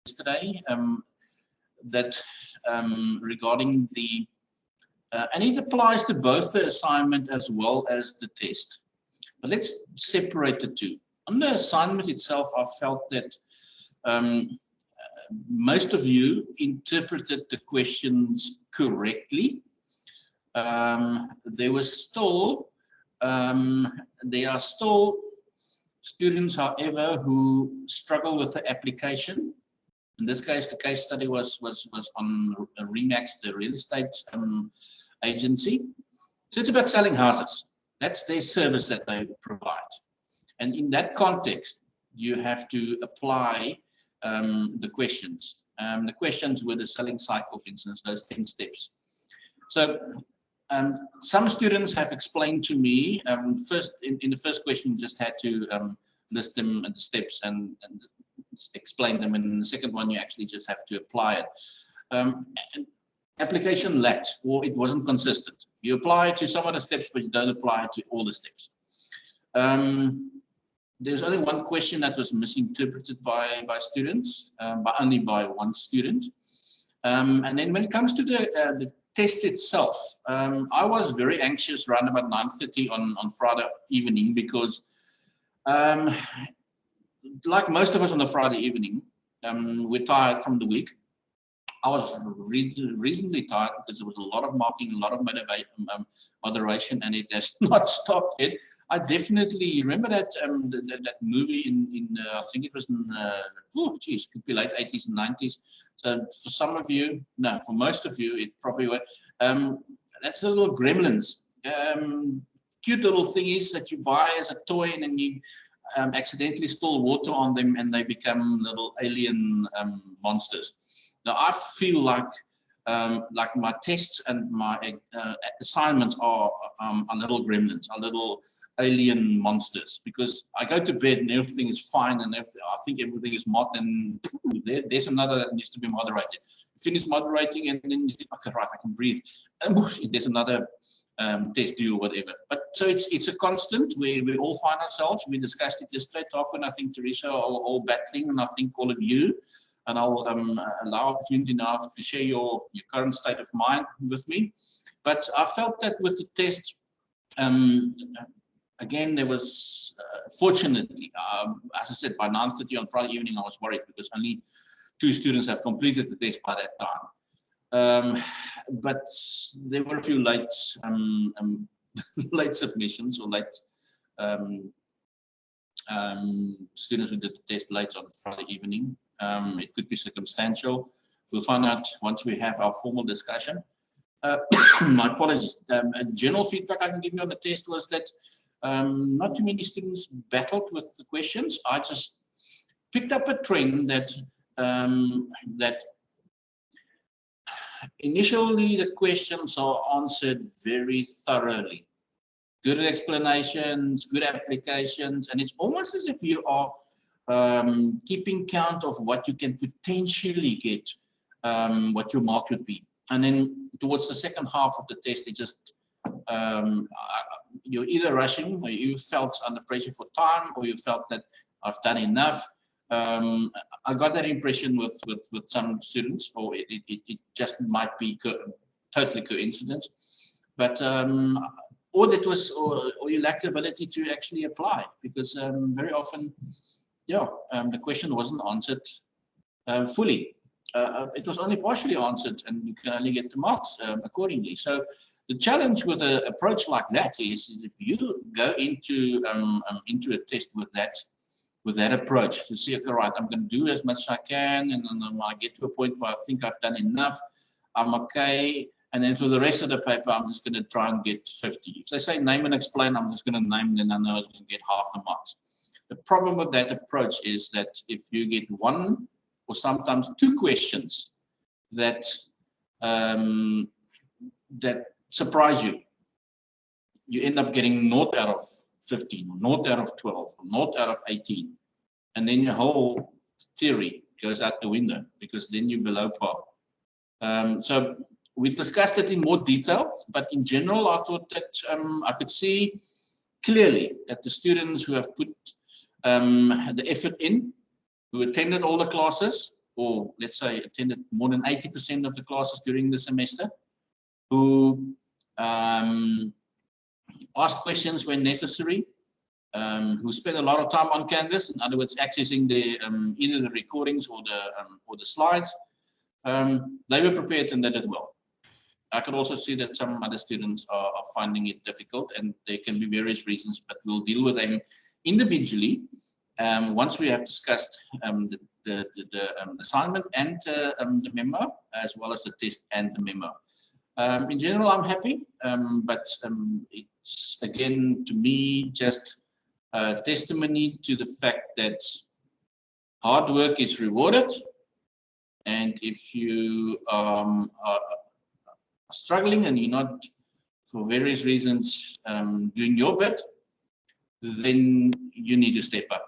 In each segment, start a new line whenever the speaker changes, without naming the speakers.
yesterday that regarding the and it applies to both the assignment as well as the test. But let's separate the two. On the assignment itself, I felt that most of you interpreted the questions correctly. There are still students, however, who struggle with the application. In this case, the case study was on Remax, the real estate agency. So it's about selling houses. That's their service that they provide. And in that context, you have to apply the questions. The questions were the selling cycle, for instance, those 10 steps. So some students have explained to me, first in the first question, you just had to list them and the steps and explain them. And in the second one, you actually just have to apply it. Application lacked, or it wasn't consistent. You apply to some of the steps, but you don't apply to all the steps. There's only one question that was misinterpreted by students, but only by one student. And then when it comes to the test itself, I was very anxious around about 9:30 on Friday evening because, like most of us on the Friday evening, we're tired from the week. I was reasonably tired because there was a lot of marking, a lot of moderation, and it has not stopped yet. I definitely remember that that movie in I think it was in could be late 80s and 90s. So for some of you, no, for most of you, it probably was. That's a little Gremlins, cute little thingies that you buy as a toy, and then you accidentally spill water on them, and they become little alien monsters. Now I feel like my tests and my assignments are little gremlins, are little alien monsters, because I go to bed and everything is fine, and I think everything is marked, and there's another that needs to be moderated. You finish moderating, and then you think, okay, right, I can breathe. And there's another test due or whatever. But so it's a constant where we all find ourselves. We discussed it yesterday, Talk, I think Teresa are all battling, and I think all of you. And I'll allow opportunity now to share your current state of mind with me. But I felt that with the test, again, there was, fortunately, as I said, by 9:30 on Friday evening, I was worried because only 2 students have completed the test by that time. But there were a few late late submissions, or late students who did the test late on Friday evening. It could be circumstantial. We'll find out once we have our formal discussion. My apologies. General feedback I can give you on the test was that not too many students battled with the questions. I just picked up a trend that initially the questions are answered very thoroughly. Good explanations, good applications, and it's almost as if you are keeping count of what you can potentially get, what your mark would be. And then towards the second half of the test, it just, you're either rushing, or you felt under pressure for time, or you felt that I've done enough. I got that impression with some students, or it just might be totally coincidence. But or that was, or you lacked the ability to actually apply, because very often, the question wasn't answered fully. It was only partially answered, and you can only get the marks accordingly. So the challenge with an approach like that is if you go into a test with that approach, to see, okay, right, I'm going to do as much as I can, and then I get to a point where I think I've done enough, I'm okay, and then for the rest of the paper, I'm just going to try and get 50. If they say name and explain, I'm just going to name, then I know I'm going to get half the marks. The problem with that approach is that if you get 1 or sometimes 2 questions that that surprise you, you end up getting 0 out of 15, or 0 out of 12, or 0 out of 18, and then your whole theory goes out the window, because then you're below par. So we discussed it in more detail, but in general, I thought that I could see clearly that the students who have put the effort in, who attended all the classes, or let's say attended more than 80% of the classes during the semester, who asked questions when necessary, who spent a lot of time on Canvas, in other words, accessing the either the recordings or the slides. They were prepared and they did well. I could also see that some other students are finding it difficult, and there can be various reasons, but we'll deal with them individually once we have discussed the assignment and the memo, as well as the test and the memo. In general, I'm happy, but it's again, to me, just a testimony to the fact that hard work is rewarded, and if you are struggling and you're not, for various reasons, doing your bit, then you need to step up.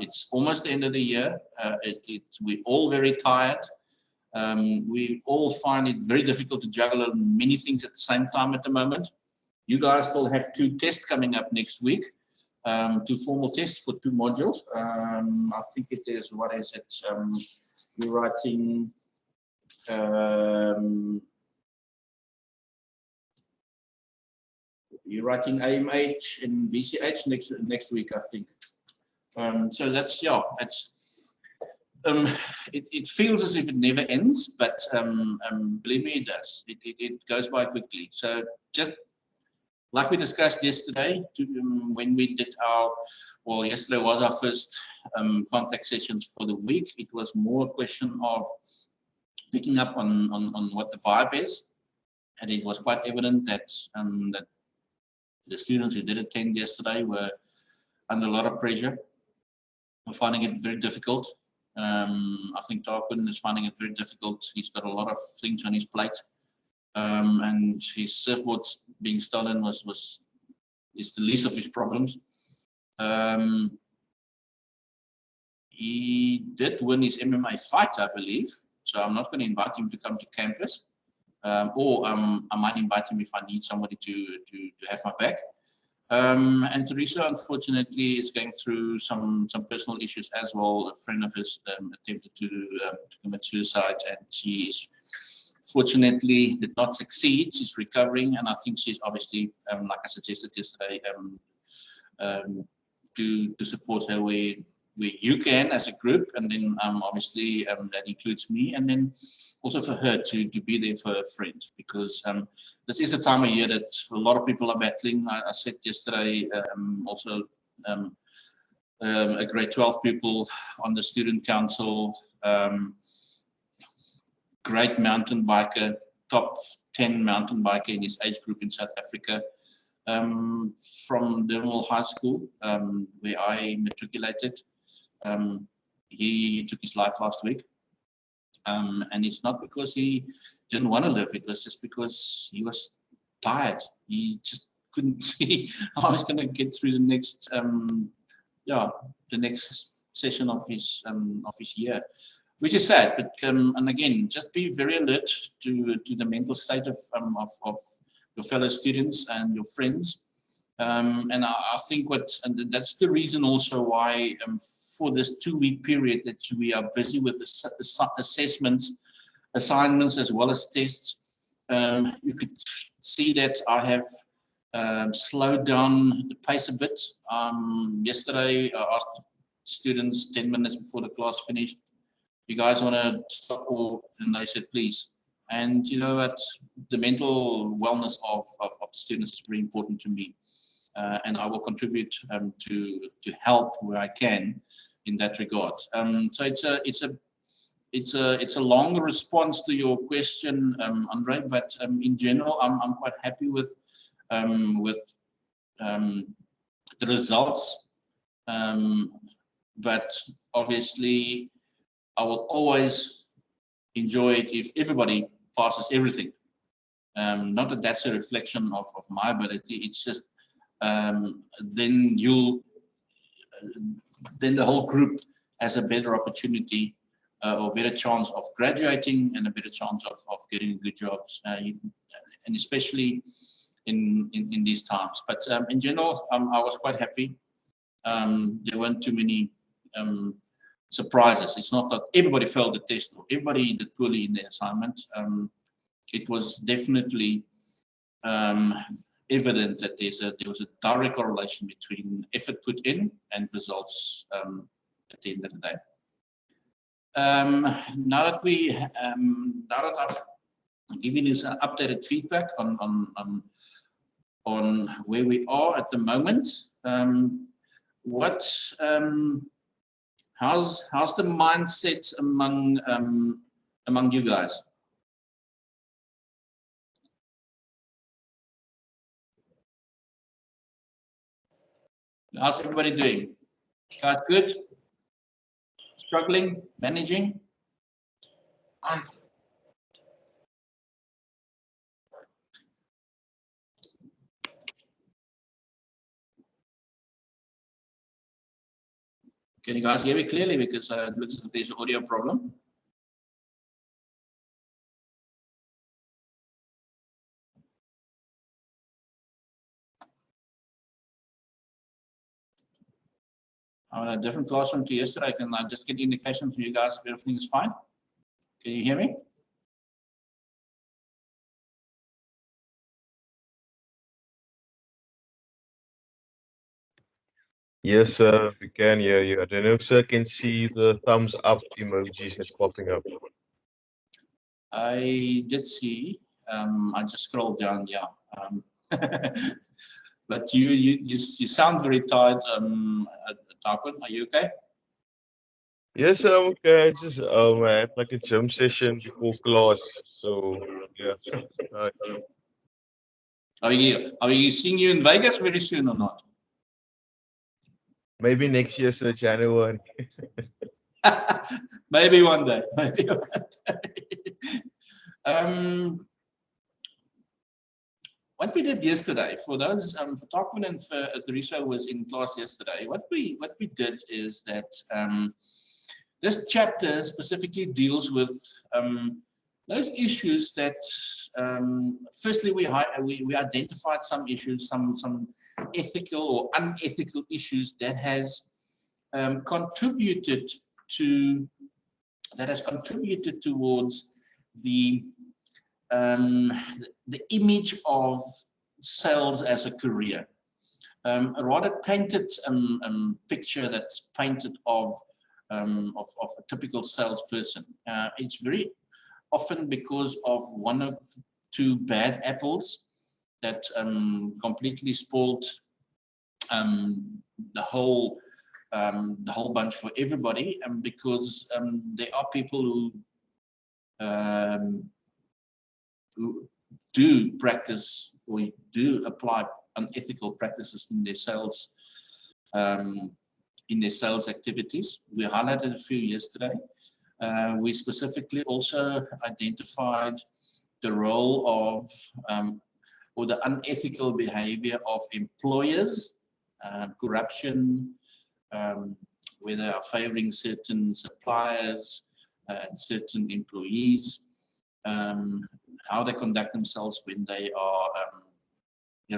It's almost the end of the year. We're all very tired. We all find it very difficult to juggle many things at the same time at the moment. You guys still have 2 tests coming up next week, 2 formal tests for 2 modules. I think it is, what is it? You're writing AMH and BCH next week, I think. So that's, yeah, it's it feels as if it never ends, but believe me, it does. It goes by quickly. So just like we discussed yesterday, when we did yesterday was our first contact sessions for the week. It was more a question of picking up on what the vibe is, and it was quite evident that that the students who did attend yesterday were under a lot of pressure. We're finding it very difficult. I think Tarquin is finding it very difficult. He's got a lot of things on his plate, and his surfboard being stolen is the least of his problems. He did win his MMA fight, I believe. So I'm not going to invite him to come to campus, or I might invite him if I need somebody to have my back. And Teresa, unfortunately, is going through some personal issues as well. A friend of his attempted to commit suicide, and she is fortunately did not succeed. She's recovering, and I think she's obviously, like I suggested yesterday, to support her where you can as a group, and then obviously that includes me, and then also for her to be there for her friend, because this is a time of year that a lot of people are battling. I said yesterday also a grade 12 pupil on the student council, great mountain biker, top 10 mountain biker in his age group in South Africa, from Durham High School, where I matriculated. He took his life last week, and it's not because he didn't want to live. It was just because he was tired. He just couldn't see how he's going to get through the next, the next session of his year, which is sad. But and again, just be very alert to the mental state of your fellow students and your friends. And I think and that's the reason also why for this 2-week period that we are busy with assessments, assignments, as well as tests, you could see that I have slowed down the pace a bit. Yesterday, I asked students 10 minutes before the class finished, you guys want to stop? And they said, please. And you know what, the mental wellness of the students is very important to me. And I will contribute to help where I can in that regard. So it's a long response to your question, Andre. But in general, I'm quite happy with the results. But obviously, I will always enjoy it if everybody passes everything. Not that that's a reflection of my ability. It's just then the whole group has a better opportunity or better chance of graduating and a better chance of getting good jobs, and especially in these times. But in general, I was quite happy. There weren't too many surprises. It's not that everybody failed the test or everybody did poorly in the assignment. It was definitely evident that there was a direct correlation between effort put in and results at the end of the day. Now that I've given you some updated feedback on where we are at the moment, how's the mindset among you guys? How's everybody doing? Guys, good? Struggling? Managing?
Nice.
Can you guys hear me clearly? Because it looks like there's an audio problem. I'm in a different classroom to yesterday. I can just get indication from you guys if everything is fine. Can you hear me?
Yes, sir, we can hear you. I don't know if sir can see the thumbs up emojis that's popping up.
I did see. I just scrolled down. Yeah. But you sound very tired. Tarquin, are you okay?
Yes, sir, I'm okay. I just I had like a gym session before class, so yeah.
Are we seeing you in Vegas very soon or not?
Maybe next year, sir, January.
Maybe one day. Maybe one day. What we did yesterday, for those, for Tarquin and for Teresa was in class yesterday. What we did is that this chapter specifically deals with those issues that firstly we identified some issues, some ethical or unethical issues that has contributed towards the image of sales as a career, a rather tainted picture that's painted of a typical salesperson. It's very often because of one or two bad apples that completely spoiled the whole bunch for everybody, because there are people who do practice or do apply unethical practices in their sales activities. We highlighted a few yesterday. We specifically also identified the role of or the unethical behavior of employers, corruption, where they are favoring certain suppliers and certain employees, how they conduct themselves when they are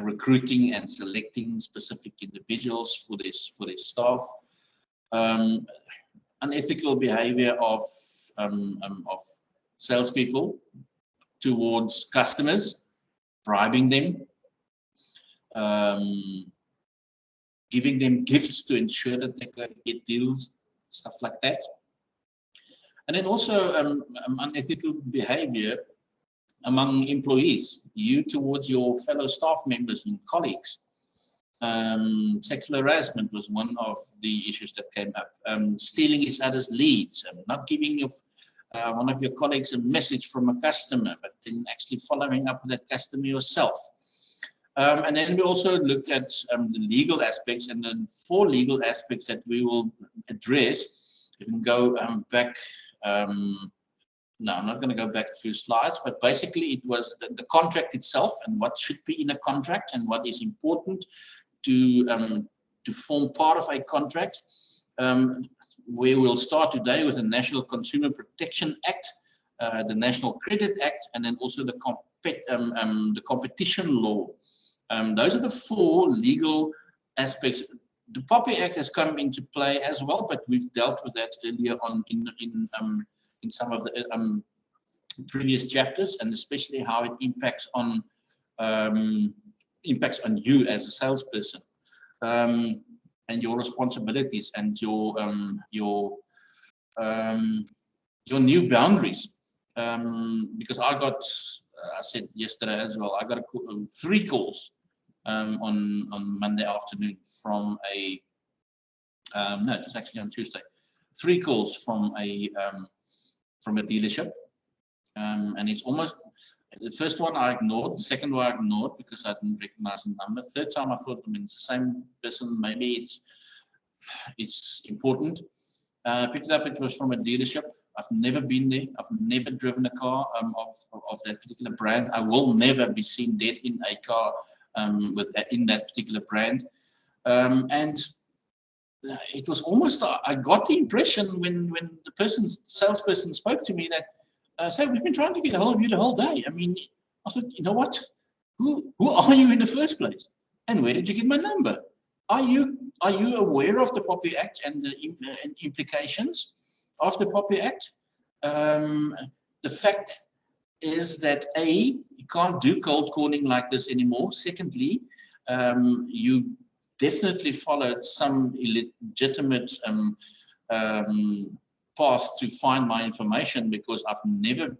recruiting and selecting specific individuals for their staff, unethical behavior of salespeople towards customers, bribing them, giving them gifts to ensure that they can get deals, stuff like that. And then also unethical behavior among employees, you towards your fellow staff members and colleagues. Sexual harassment was one of the issues that came up. Stealing each other's leads, not giving one of your colleagues a message from a customer, but then actually following up with that customer yourself. And then we also looked at the legal aspects, and the 4 legal aspects that we will address. You can go back. No, I'm not going to go back a few slides, but basically it was the contract itself and what should be in a contract and what is important to form part of a contract. We will start today with the National Consumer Protection Act, the National Credit Act, and then also the competition law. Those are the 4 legal aspects the POPI Act has come into play as well, but we've dealt with that earlier on in some of the previous chapters, and especially how it impacts on you as a salesperson, and your responsibilities and your new boundaries. Because I said yesterday as well, I got 3 calls on Monday afternoon from no, it was actually on Tuesday. 3 calls from a dealership, and it's almost the first one I ignored, the second one I ignored because I didn't recognize the number. Third time I thought, it's the same person. Maybe it's important. Picked it up. It was from a dealership. I've never been there. I've never driven a car of that particular brand. I will never be seen dead in a car in that particular brand. And it was almost, I got the impression when the salesperson spoke to me that, so we've been trying to get a hold of you the whole day. I thought, you know what? Who are you in the first place? And where did you get my number? Are you aware of the POPI Act and the implications of the POPI Act? The fact is that you can't do cold calling like this anymore. Secondly, you definitely followed some illegitimate path to find my information, because I've never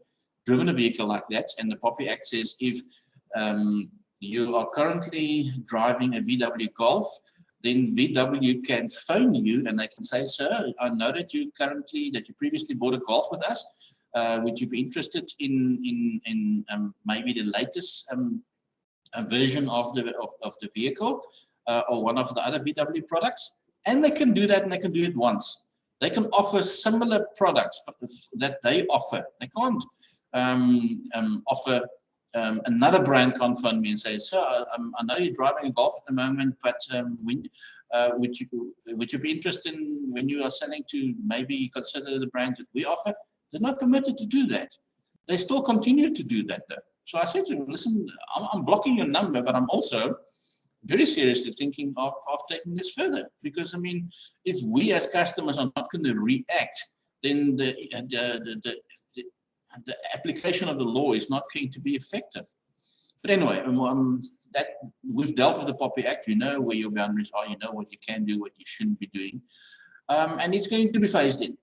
driven a vehicle like that. And the POPI Act says if you are currently driving a VW Golf, then VW can phone you and they can say, sir, I know that you previously bought a Golf with us. Would you be interested in maybe the latest version of the vehicle or one of the other VW products? And they can do that, and they can do it once. They can offer similar products that they offer. They can't offer another brand. Can't phone me and say, sir, I know you're driving a Golf at the moment, but would you be interested in, when you are selling, to maybe consider the brand that we offer? They're not permitted to do that. They still continue to do that, though. So I said to him, listen, I'm blocking your number, but I'm also very seriously thinking of taking this further. Because, if we as customers are not going to react, then the application of the law is not going to be effective. But anyway, that we've dealt with the POPI Act. You know where your boundaries are. You know what you can do, what you shouldn't be doing. And it's going to be phased in.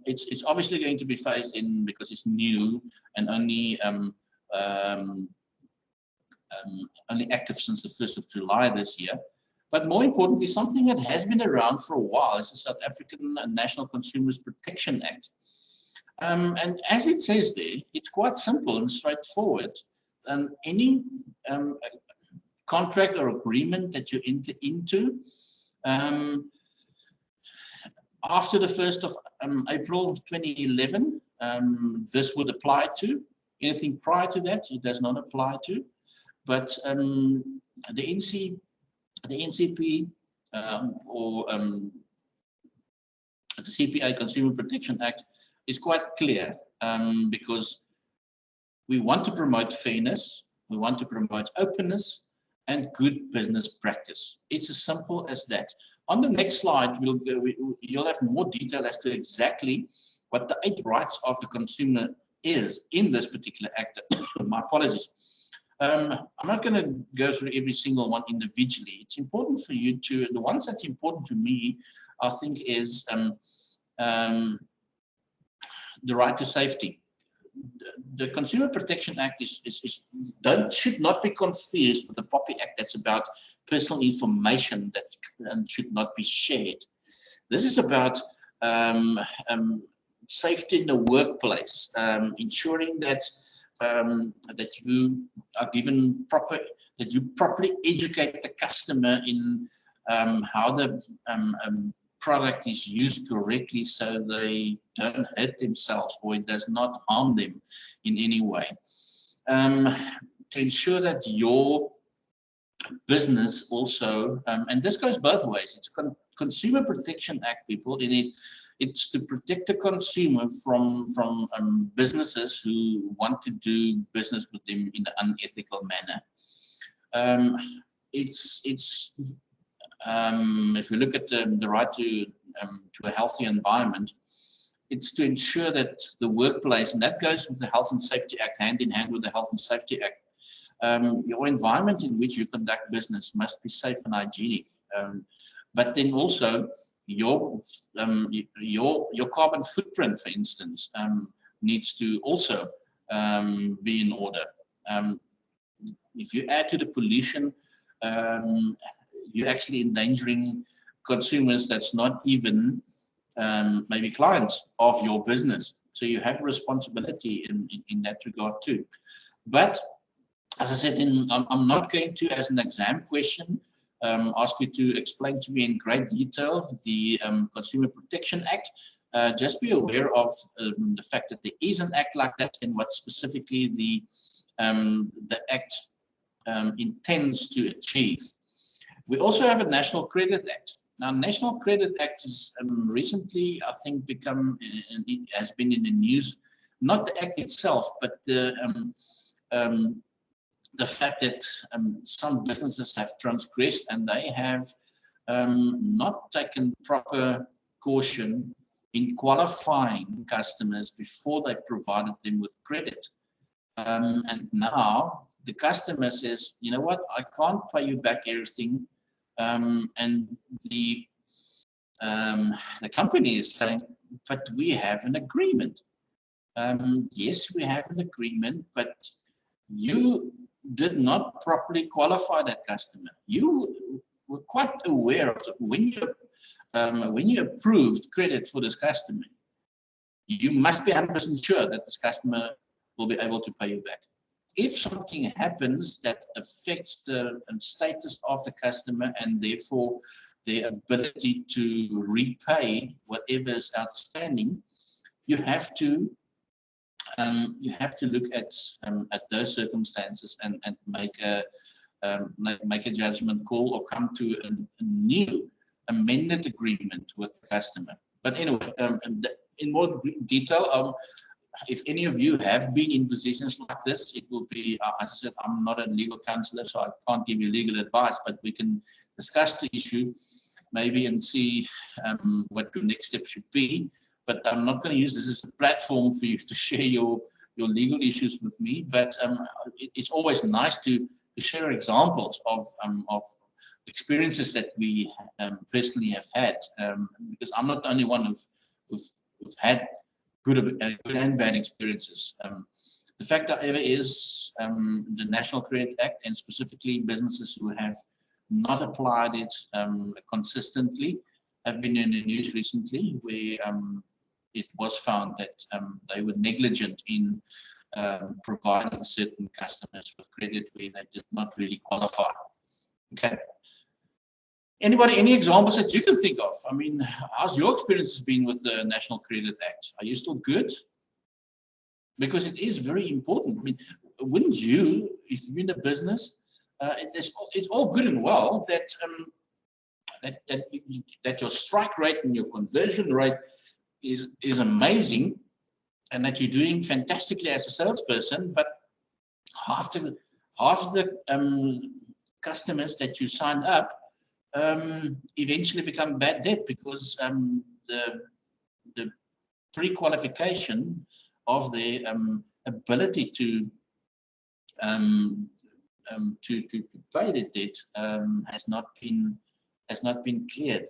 It's obviously going to be phased in because it's new and only active since the 1st of July this year. But more importantly, something that has been around for a while is the South African National Consumers Protection Act. And as it says there, it's quite simple and straightforward. Any contract or agreement that you enter into after the 1st of April 2011, this would apply to. Anything prior to that, it does not apply to. But the NCP or the CPA Consumer Protection Act is quite clear, because we want to promote fairness, we want to promote openness and good business practice. It's as simple as that. On the next slide, you'll have more detail as to exactly what the 8 rights of the consumer is in this particular act. My apologies. I'm not going to go through every single one individually. It's important for you to, the ones that's important to me, I think, is the right to safety. The Consumer Protection Act should not be confused with the POPI Act that's about personal information that should not be shared. This is about safety in the workplace, ensuring that that you are given that you properly educate the customer in how the product is used correctly, so they don't hurt themselves or it does not harm them in any way. To ensure that your business also, and this goes both ways, it's a Consumer Protection Act, people, and it's to protect the consumer from businesses who want to do business with them in an unethical manner. It's if we look at the right to a healthy environment, it's to ensure that the workplace, and that goes with the Health and Safety Act, hand in hand with the Health and Safety Act. Your environment in which you conduct business must be safe and hygienic, but then also your carbon footprint, for instance, needs to also be in order. If you add to the pollution, you're actually endangering consumers that's not even maybe clients of your business. So you have a responsibility in that regard too. But as I said, I'm not going to, as an exam question, ask you to explain to me in great detail the Consumer Protection Act. Just be aware of the fact that there is an act like that and what specifically the act intends to achieve. We also have a National Credit Act. Now, National Credit Act is recently, I think, it has been in the news, not the act itself, but the fact that some businesses have transgressed and they have not taken proper caution in qualifying customers before they provided them with credit. And now the customer says, you know what, I can't pay you back everything. And the company is saying, but we have an agreement. Yes, we have an agreement, but you did not properly qualify that customer. You were quite aware of it. When you approved credit for this customer, you must be 100% sure that this customer will be able to pay you back. If something happens that affects the status of the customer and therefore their ability to repay whatever is outstanding, you have to look at those circumstances and make a judgment call or come to a new amended agreement with the customer. But anyway, in more detail, if any of you have been in positions like this, it will be, as I said, I'm not a legal counselor, so I can't give you legal advice, but we can discuss the issue maybe and see what your next step should be. But I'm not going to use this as a platform for you to share your legal issues with me. But it's always nice to share examples of experiences that we personally have had, because I'm not the only one who've had good and bad experiences. The fact, however, is the National Credit Act, and specifically businesses who have not applied it consistently, have been in the news recently, where it was found that they were negligent in providing certain customers with credit where they did not really qualify. Okay. Anybody, any examples that you can think of? I mean, how's your experience been with the National Credit Act? Are you still good? Because it is very important. I mean, wouldn't you, if you're in a business, it's all good and well that that your strike rate and your conversion rate is amazing, and that you're doing fantastically as a salesperson, but half the customers that you sign up eventually become bad debt because the pre-qualification of their ability to pay the debt has not been cleared.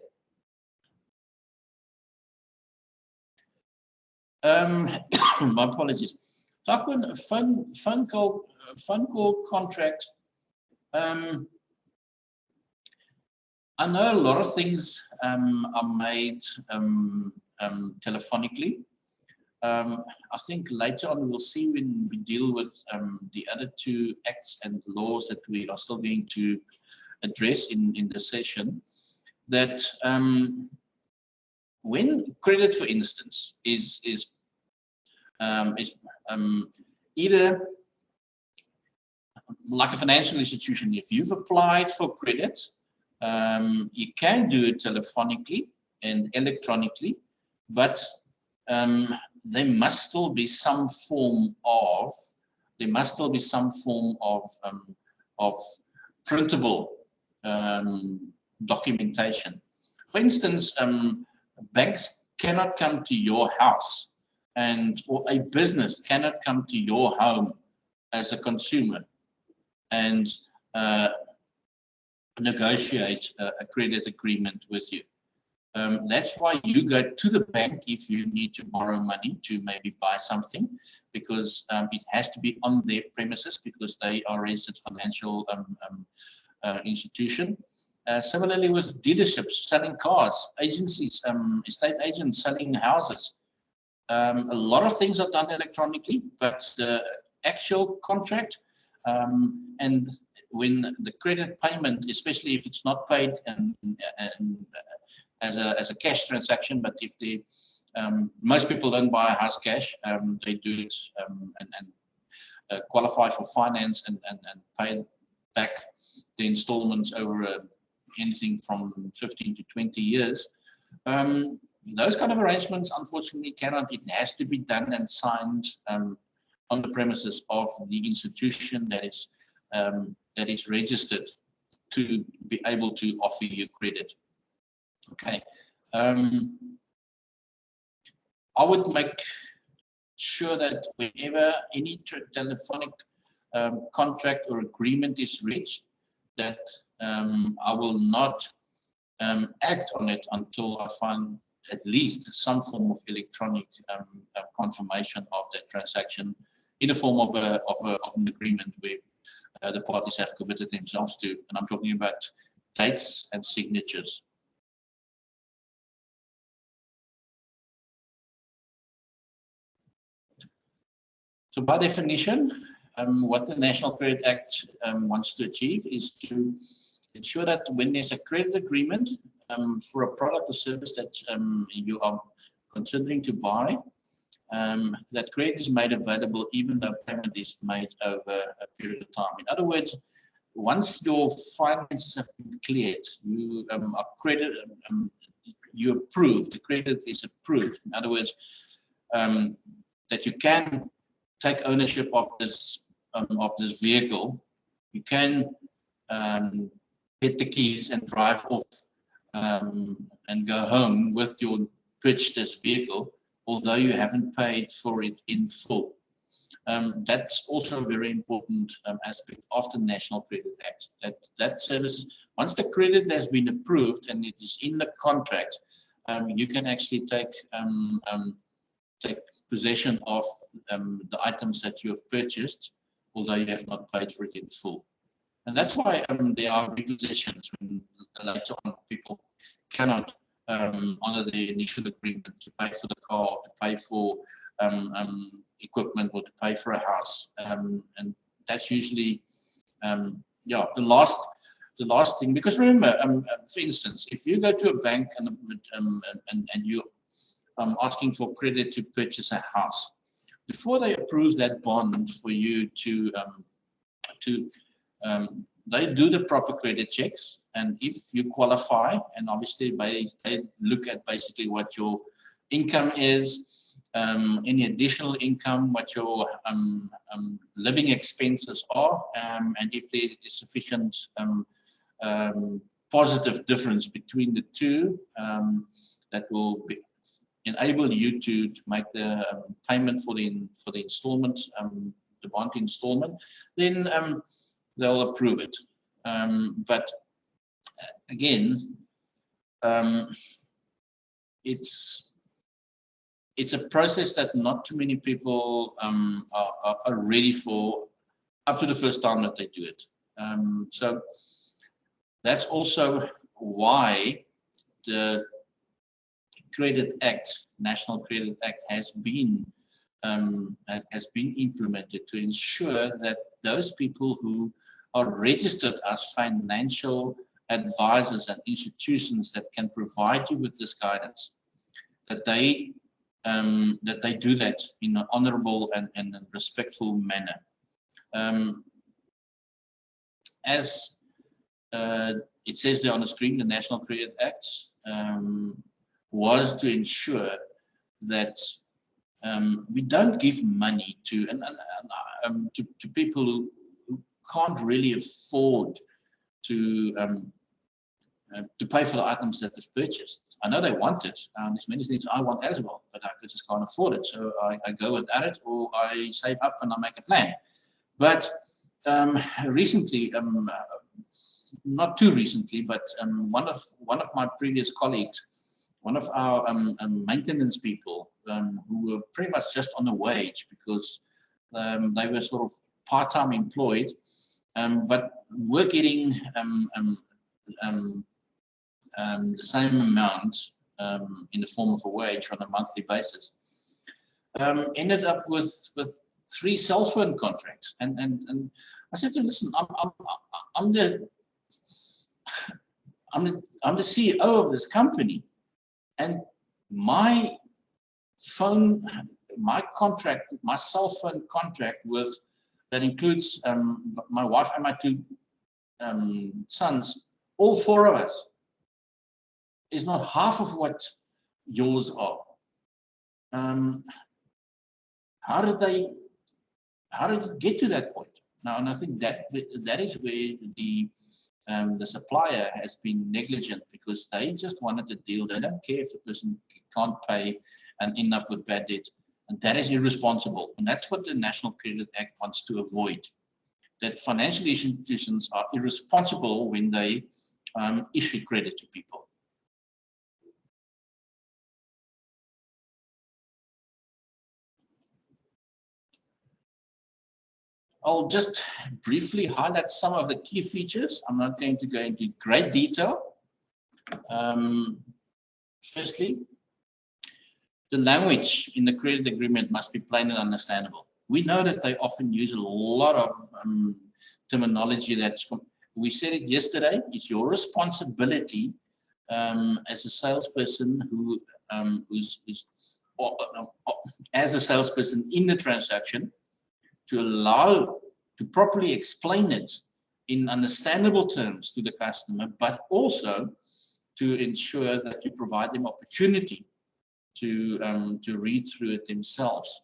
My apologies. Phone call contract. I know a lot of things are made telephonically. I think later on we'll see when we deal with the other two acts and laws that we are still going to address in the session, that when credit, for instance, is either like a financial institution, if you've applied for credit, you can do it telephonically and electronically, but there must still be some form of printable documentation. For instance, banks cannot come to your house, or a business cannot come to your home as a consumer and negotiate a credit agreement with you. That's why you go to the bank if you need to borrow money to maybe buy something, because it has to be on their premises because they are a registered financial institution. Similarly with dealerships selling cars, agencies, estate agents selling houses. A lot of things are done electronically, but the actual contract and when the credit payment, especially if it's not paid and as a cash transaction, but if they most people don't buy a house cash, they do it and qualify for finance and pay back the installments over anything from 15 to 20 years. Those kind of arrangements, unfortunately, cannot. It has to be done and signed on the premises of the institution that is registered to be able to offer you credit. Okay. I would make sure that whenever any telephonic contract or agreement is reached, that I will not act on it until I find at least some form of electronic confirmation of that transaction in the form of an agreement where the parties have committed themselves to, and I'm talking about dates and signatures. So by definition, what the National Credit Act wants to achieve is to ensure that when there's a credit agreement for a product or service that you are considering to buy, that credit is made available even though payment is made over a period of time. In other words, once your finances have been cleared, you are credited, you approved, the credit is approved. In other words, that you can take ownership of this vehicle, you can get the keys and drive off and go home with your purchased vehicle, although you haven't paid for it in full. That's also a very important aspect of the National Credit Act. That services, once the credit has been approved and it is in the contract, you can actually take possession of the items that you have purchased, although you have not paid for it in full. And that's why there are repossessions when later on people cannot honor the initial agreement to pay for the car, to pay for equipment, or to pay for a house. And that's usually the last thing. Because remember, for instance, if you go to a bank and you asking for credit to purchase a house, before they approve that bond for you they do the proper credit checks, and if you qualify, and obviously they look at basically what your income is, any additional income, what your living expenses are, and if there is sufficient positive difference between the two, that will enable you to make the payment for the installment, the bond installment, then they'll approve it. But again, it's a process that not too many people are ready for up to the first time that they do it. So that's also why the Credit Act, National Credit Act, has been implemented to ensure that those people who are registered as financial advisors and institutions that can provide you with this guidance, that they do that in an honorable and respectful manner. As it says there on the screen, the National Credit Act was to ensure that we don't give money to people who can't really afford to to pay for the items that they've purchased. I know they want it. There's many things I want as well, but I just can't afford it. So I go without it, or I save up and I make a plan. But recently, not too recently, but one of my previous colleagues, one of our maintenance people, who were pretty much just on the wage because they were sort of part-time employed, but were getting the same amount in the form of a wage on a monthly basis, ended up with 3 cell phone contracts, and I said to him, listen, I'm the CEO of this company, and my contract, my cell phone contract with that includes my wife and my 2 sons, all 4 of us, is not half of what yours are. How did it get to that point? Now, and I think that is where the supplier has been negligent, because they just wanted a deal. They don't care if the person can't pay and end up with bad debt, and that is irresponsible. And that's what the National Credit Act wants to avoid. That financial institutions are irresponsible when they issue credit to people. I'll just briefly highlight some of the key features. I'm not going to go into great detail. Firstly, the language in the credit agreement must be plain and understandable. We know that they often use a lot of terminology that's, we said it yesterday, it's your responsibility as a salesperson as a salesperson in the transaction, to properly explain it in understandable terms to the customer, but also to ensure that you provide them opportunity to read through it themselves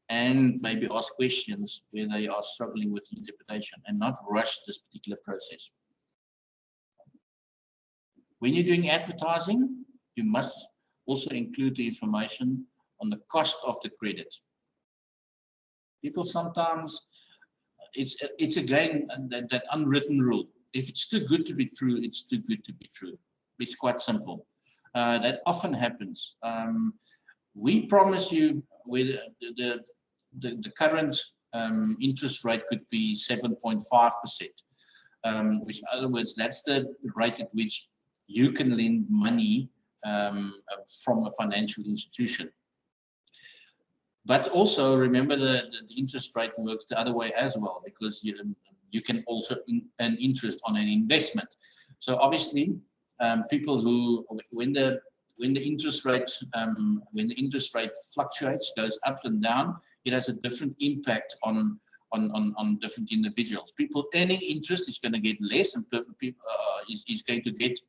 and maybe ask questions where they are struggling with interpretation, and not rush this particular process. When you're doing advertising, you must also include the information on the cost of the credit. People sometimes, it's again that unwritten rule. If it's too good to be true, it's too good to be true. It's quite simple. That often happens. We promise you with the current interest rate could be 7.5%, which in other words, that's the rate at which you can lend money from a financial institution. But also remember the interest rate works the other way as well, because you can also earn interest on an investment. So obviously, people who when the interest rate fluctuates, goes up and down, it has a different impact on different individuals. People earning interest is going to get less, and people is going to get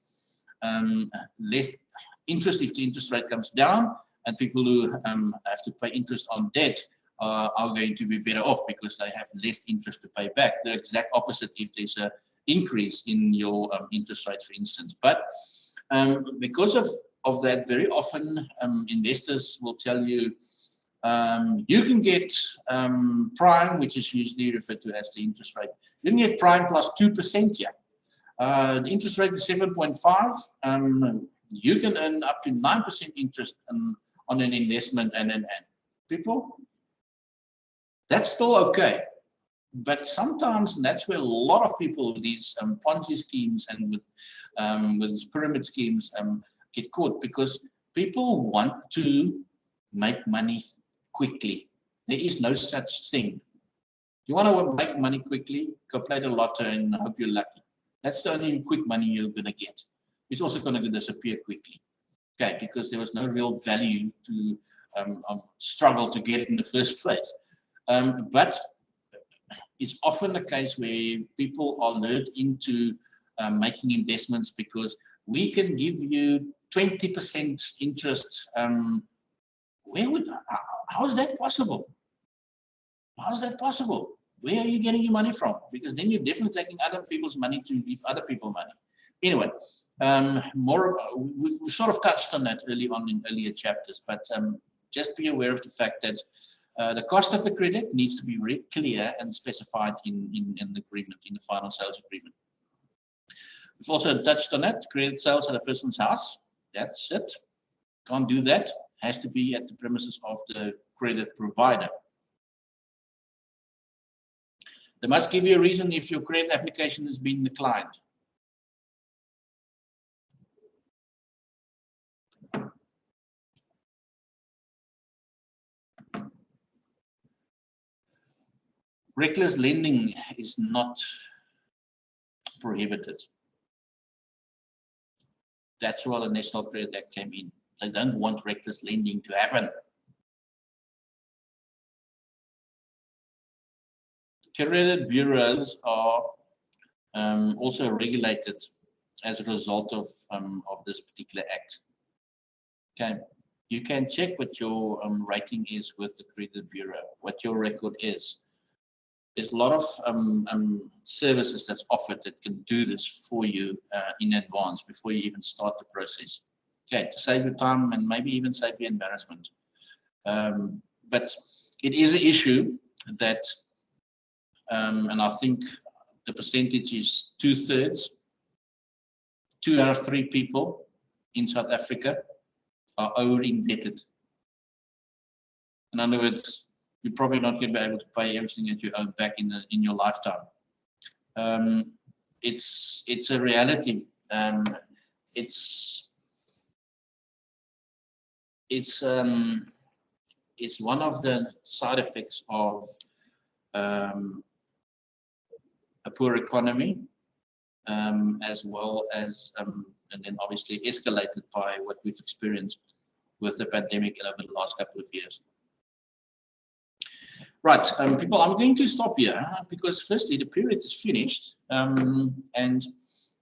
less interest if the interest rate comes down. And people who have to pay interest on debt are going to be better off because they have less interest to pay back. The exact opposite if there's an increase in your interest rate, for instance. But because of that, very often investors will tell you you can get prime, which is usually referred to as the interest rate. You can get prime plus 2% here. The interest rate is 7.5. You can earn up to 9% interest on an investment, and people, that's still okay. But sometimes, and that's where a lot of people with these Ponzi schemes and with these pyramid schemes get caught, because people want to make money quickly. There is no such thing. You want to make money quickly, go play the lotto and hope you're lucky. That's the only quick money you're going to get. It's also going to disappear quickly. Okay, because there was no real value to struggle to get it in the first place. But it's often the case where people are lured into making investments because we can give you 20% interest. How is that possible? How is that possible? Where are you getting your money from? Because then you're definitely taking other people's money to give other people money. Anyway, we sort of touched on that early on in earlier chapters, but just be aware of the fact that the cost of the credit needs to be very clear and specified in the agreement, in the final sales agreement. We've also touched on that, credit sales at a person's house. That's it. Can't do that. Has to be at the premises of the credit provider. They must give you a reason if your credit application has been declined. Reckless lending is not prohibited. That's why the National Credit Act came in. They don't want reckless lending to happen. Credit bureaus are also regulated as a result of this particular act. Okay, you can check what your rating is with the credit bureau, what your record is. There's a lot of services that's offered that can do this for you in advance before you even start the process. Okay, to save your time and maybe even save your embarrassment. But it is an issue that, and I think the percentage is 2/3. 2 out of 3 people in South Africa are over indebted. In other words, you're probably not going to be able to pay everything that you owe back in your lifetime. It's a reality. It's one of the side effects of a poor economy, as well as and then obviously escalated by what we've experienced with the pandemic over the last couple of years. Right, people, I'm going to stop here because firstly the period is finished, and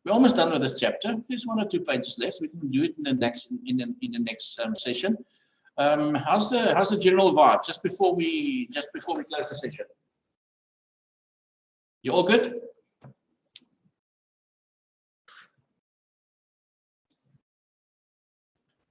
we're almost done with this chapter. There's 1 or 2 pages left. We can do it in the next session. How's the general vibe just before we close the session? You all good?